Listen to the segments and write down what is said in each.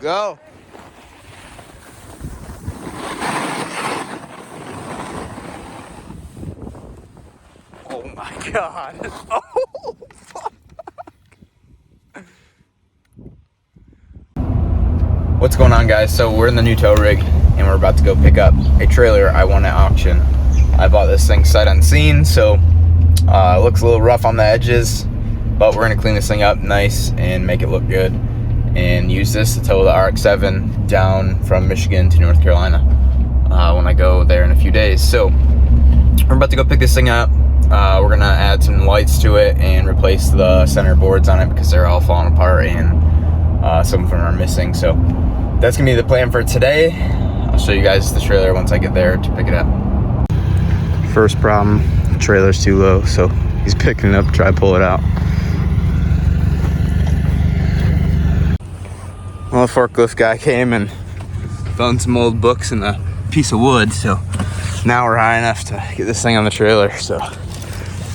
Go. Oh my God. Oh, fuck. What's going on, guys? So we're in the new tow rig and we're about to go pick up a trailer I won at auction. I bought this thing sight unseen, so it looks a little rough on the edges, but we're gonna clean this thing up nice and make it look good and use this to tow the RX7 down from Michigan to North Carolina when I go there in a few days. So we're about to go pick this thing up. We're gonna add some lights to it and replace the center boards on it because they're all falling apart and some of them are missing. So that's gonna be the plan for today. I'll show you guys the trailer once I get there to pick it up. First problem, the trailer's too low, so he's picking it up, try to pull it out. Well, the forklift guy came and found some old books and a piece of wood, so now we're high enough to get this thing on the trailer. So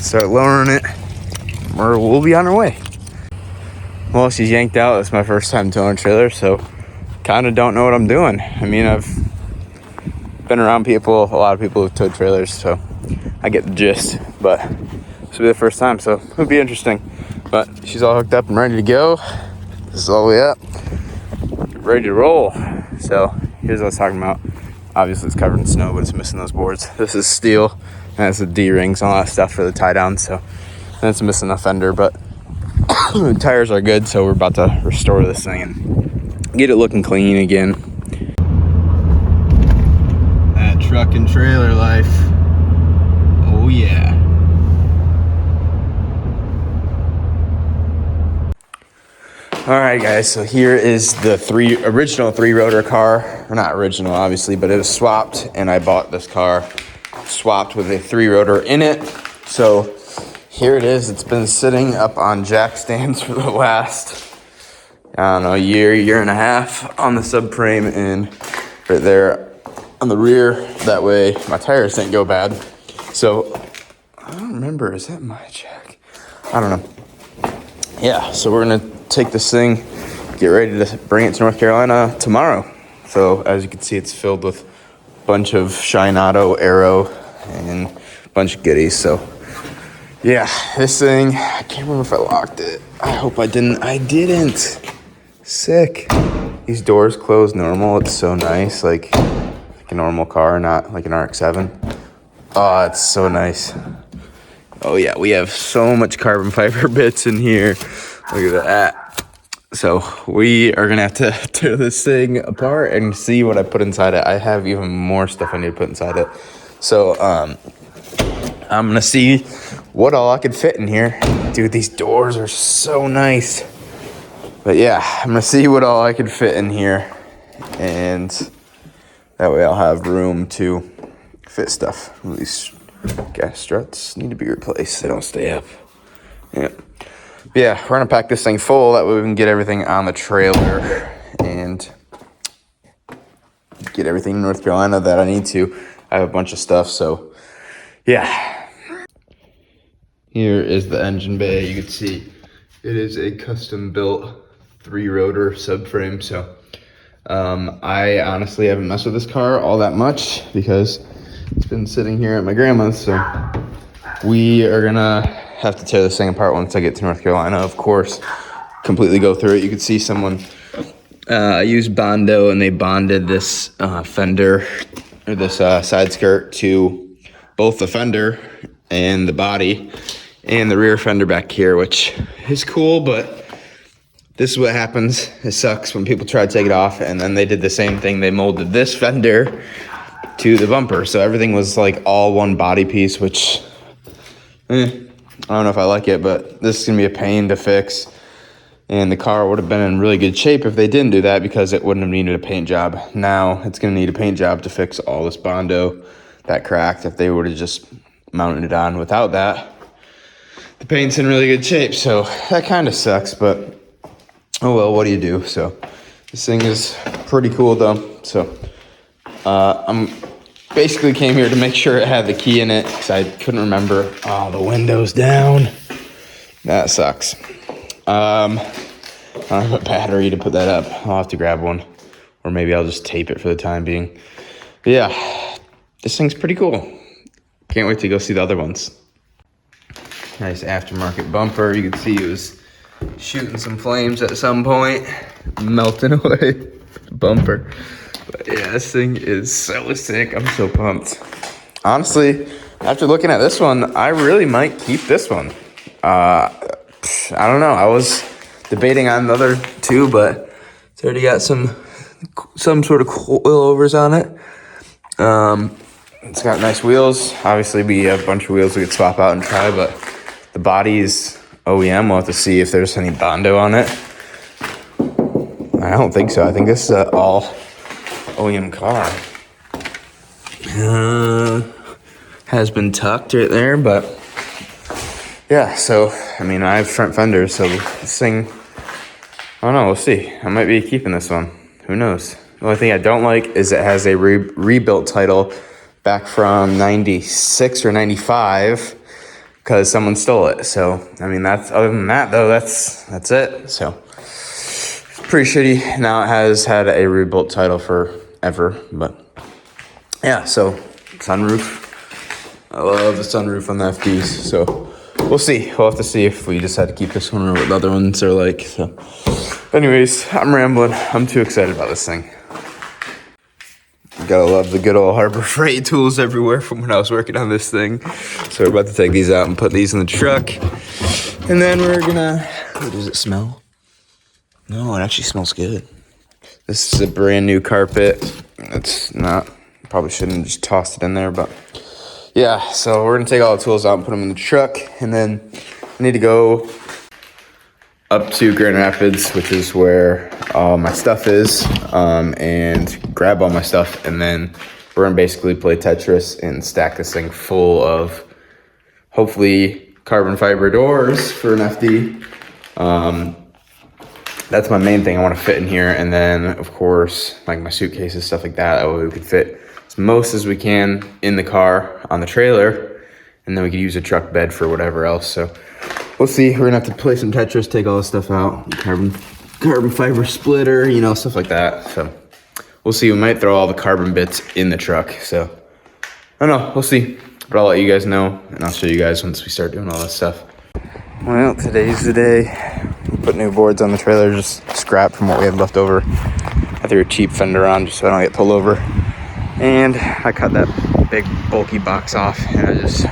start lowering it, we'll be on our way. Well, she's yanked out. It's my first time towing a trailer, so kind of don't know what I'm doing. I mean, I've been around people, a lot of people who've towed trailers, so I get the gist, but this will be the first time, so it'll be interesting. But she's all hooked up and ready to go. This is all the way up, ready to roll. So here's what I was talking about. Obviously it's covered in snow, but it's missing those boards. This is steel, and it's the D-rings and all that stuff for the tie down, so and it's missing a fender, but the tires are good, so we're about to restore this thing and get it looking clean again. That truck and trailer life. Oh yeah. All right, guys, so here is the original three rotor car. Well, not original, obviously, but it was swapped, and I bought this car swapped with a three rotor in it. So here it is. It's been sitting up on jack stands for the last, I don't know, year and a half on the subframe and right there on the rear. That way my tires didn't go bad. So I don't remember, is that my jack? I don't know. Yeah, so we're gonna take this thing, get ready to bring it to North Carolina tomorrow. So as you can see, it's filled with a bunch of Shine Auto, Aero, and a bunch of goodies. So yeah, this thing, I can't remember if I locked it. I hope I didn't. I didn't. Sick. These doors close normal. It's so nice, like a normal car, not like an RX-7. Oh, it's so nice. Oh yeah, we have so much carbon fiber bits in here. Look at that. So we are gonna have to tear this thing apart and see what I put inside it. I have even more stuff I need to put inside it. So I'm gonna see what all I could fit in here. Dude, these doors are so nice. But yeah, I'm gonna see what all I could fit in here, and that way I'll have room to fit stuff. These gas struts need to be replaced. They don't stay up. Yeah. But yeah, we're gonna pack this thing full. That way we can get everything on the trailer and get everything in North Carolina that I need to. I have a bunch of stuff, so yeah. Here is the engine bay. You can see it is a custom built three rotor subframe. So I honestly haven't messed with this car all that much because it's been sitting here at my grandma's. So we are gonna have to tear this thing apart once I get to North Carolina, of course, completely go through it. You could see someone used Bondo, and they bonded this fender, or this side skirt, to both the fender and the body and the rear fender back here, which is cool, but this is what happens. It sucks when people try to take it off, and then they did the same thing. They molded this fender to the bumper, so everything was like all one body piece, which I don't know if I like it, but this is gonna be a pain to fix. And the car would have been in really good shape if they didn't do that, because it wouldn't have needed a paint job. Now it's gonna need a paint job to fix all this Bondo that cracked. If they would have just mounted it on without that, the paint's in really good shape. So that kind of sucks, but oh well, what do you do? So this thing is pretty cool though. So I'm basically came here to make sure it had the key in it because I couldn't remember. Oh, the window's down. That sucks. I don't have a battery to put that up. I'll have to grab one. Or maybe I'll just tape it for the time being. But yeah, this thing's pretty cool. Can't wait to go see the other ones. Nice aftermarket bumper. You can see it was shooting some flames at some point. Melting away the bumper. But yeah, this thing is so sick. I'm so pumped. Honestly, after looking at this one, I really might keep this one. I don't know. I was debating on the other two, but it's already got some sort of coilovers on it. It's got nice wheels. Obviously, we have a bunch of wheels we could swap out and try, but the body is OEM. We'll have to see if there's any Bondo on it. I don't think so. I think this is an all OEM car. Has been tucked right there, but yeah, so, I mean, I have front fenders, so this thing, I don't know, we'll see. I might be keeping this one. Who knows? The only thing I don't like is it has a rebuilt title back from 96 or 95 because someone stole it. So, I mean, that's, other than that, though, that's it. So, pretty shitty. Now it has had a rebuilt title forever, but yeah, so sunroof. I love the sunroof on the FDs, so we'll see. We'll have to see if we decide to keep this one or what the other ones are like. So, anyways, I'm rambling. I'm too excited about this thing. Gotta love the good old Harbor Freight tools everywhere from when I was working on this thing. So we're about to take these out and put these in the truck. And then we're gonna, oh, does it smell? No, it actually smells good. This is a brand new carpet. It's not, probably shouldn't have just tossed it in there, but yeah. So we're gonna take all the tools out and put them in the truck. And then I need to go up to Grand Rapids, which is where all my stuff is, and grab all my stuff, and then we're gonna basically play Tetris and stack this thing full of hopefully carbon fiber doors for an FD. That's my main thing I want to fit in here, and then of course like my suitcases, stuff like that. That way we could fit as most as we can in the car on the trailer, and then we could use a truck bed for whatever else. So we'll see. We're gonna have to play some Tetris, take all this stuff out, carbon fiber splitter, you know, stuff like that. So we'll see. We might throw all the carbon bits in the truck. So I don't know. We'll see. But I'll let you guys know, and I'll show you guys once we start doing all this stuff. Well, today's the day. We put new boards on the trailer, just scrap from what we had left over. I threw a cheap fender on just so I don't get pulled over. And I cut that big bulky box off, and I just,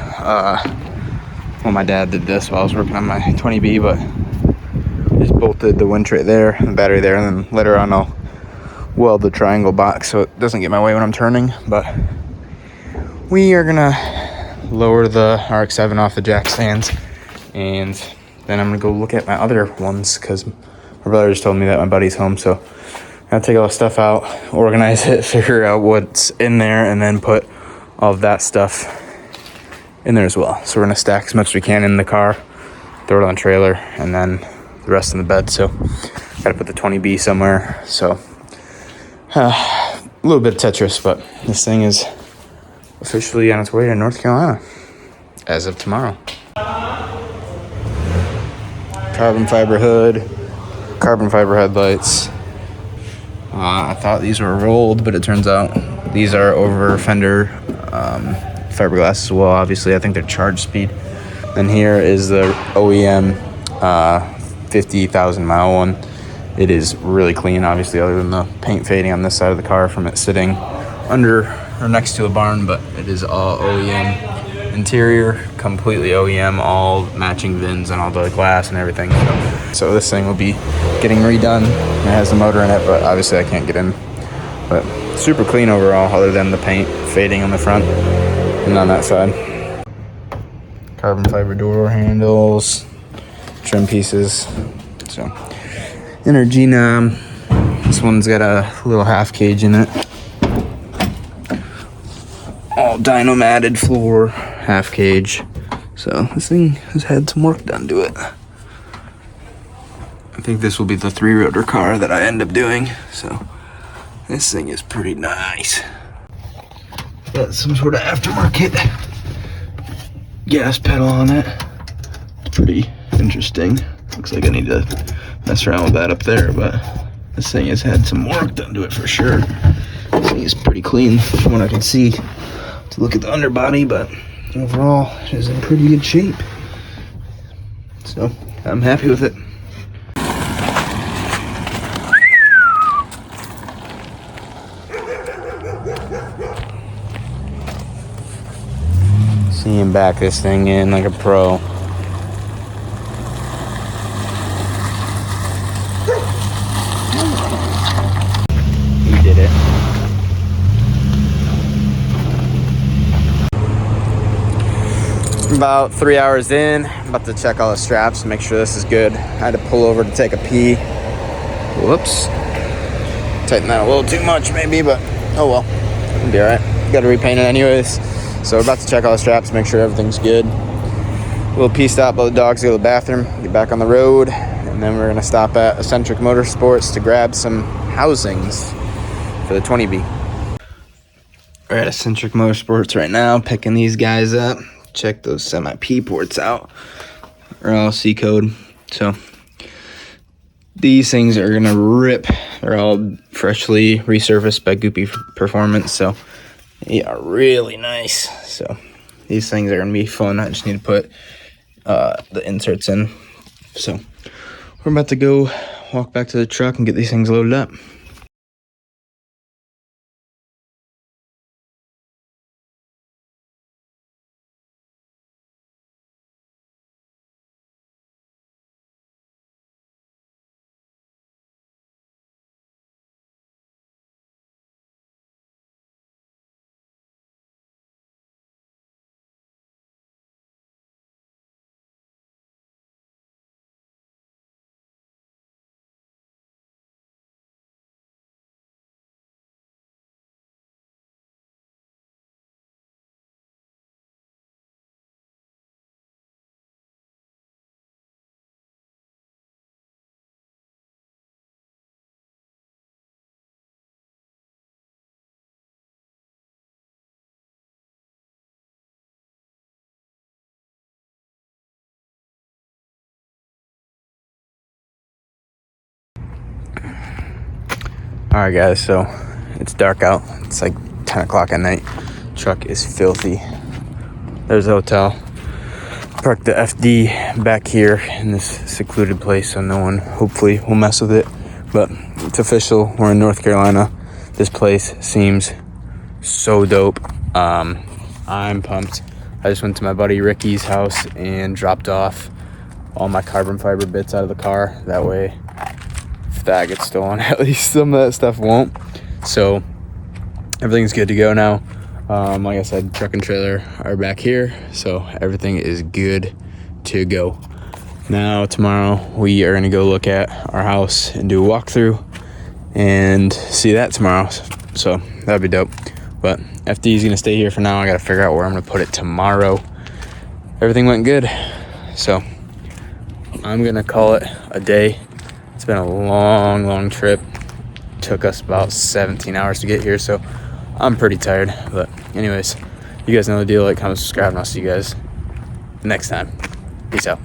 well, my dad did this while I was working on my 20B, but just bolted the winch right there, the battery there, and then later on I'll weld the triangle box so it doesn't get my way when I'm turning. But we are gonna lower the RX7 off the jack stands, and then I'm gonna go look at my other ones because my brother just told me that my buddy's home. So I'm gonna take all the stuff out, organize it, figure out what's in there, and then put all of that stuff in there as well. So we're gonna stack as much as we can in the car, throw it on the trailer, and then the rest in the bed. So gotta put the 20B somewhere. So a little bit of Tetris, but this thing is officially on its way to North Carolina as of tomorrow. Carbon fiber hood, carbon fiber headlights. I thought these were rolled, but it turns out these are over fender fiberglass as well. Obviously, I think they're charge speed. Then here is the OEM 50,000 mile one. It is really clean, obviously, other than the paint fading on this side of the car from it sitting under or next to a barn, but it is all OEM interior, completely OEM, all matching VINs and all the glass and everything. So this thing will be getting redone. It has the motor in it, but obviously I can't get in. But super clean overall, other than the paint fading on the front and on that side. Carbon fiber door handles, trim pieces. So inner G-knob. This one's got a little half cage in it. All dyno matted floor, half cage. So this thing has had some work done to it. I think this will be the 3-rotor car that I end up doing. So this thing is pretty nice. Got some sort of aftermarket gas pedal on it. It's pretty interesting. Looks like I need to mess around with that up there, but this thing has had some work done to it for sure. This thing is pretty clean from what I can see to look at the underbody, but overall it is in pretty good shape. So I'm happy with it. See him back this thing in like a pro. He did it. About 3 hours in, I'm about to check all the straps and make sure this is good. I had to pull over to take a pee. Whoops. Tighten that a little too much maybe, but oh well. It'll be alright. Got to repaint it anyways. So we're about to check all the straps, make sure everything's good. A little pee stop while the dogs go to the bathroom, get back on the road, and then we're gonna stop at Eccentric Motorsports to grab some housings for the 20B. We're at Eccentric Motorsports right now, picking these guys up. Check those semi-P ports out. They're all C code. So these things are gonna rip. They're all freshly resurfaced by Goopy Performance, so they are really nice. So these things are gonna be fun. I just need to put the inserts in. So we're about to go walk back to the truck and get these things loaded up. All right, guys, so it's dark out. It's like 10 o'clock at night. Truck is filthy. There's the hotel. Parked the FD back here in this secluded place so no one hopefully will mess with it. But it's official. We're in North Carolina. This place seems so dope. I'm pumped. I just went to my buddy Ricky's house and dropped off all my carbon fiber bits out of the car. That way, if that gets stolen, at least some of that stuff won't. So everything's good to go now. Like I said, truck and trailer are back here, so everything is good to go. Now tomorrow we are gonna go look at our house and do a walkthrough and see that tomorrow. So that'd be dope. But FD is gonna stay here for now. I gotta figure out where I'm gonna put it tomorrow. Everything went good, so I'm gonna call it a day. It's been a long trip. Took us about 17 hours to get here, so I'm pretty tired. But anyways, you guys know the deal. Like, comment, subscribe, and I'll see you guys next time. Peace out.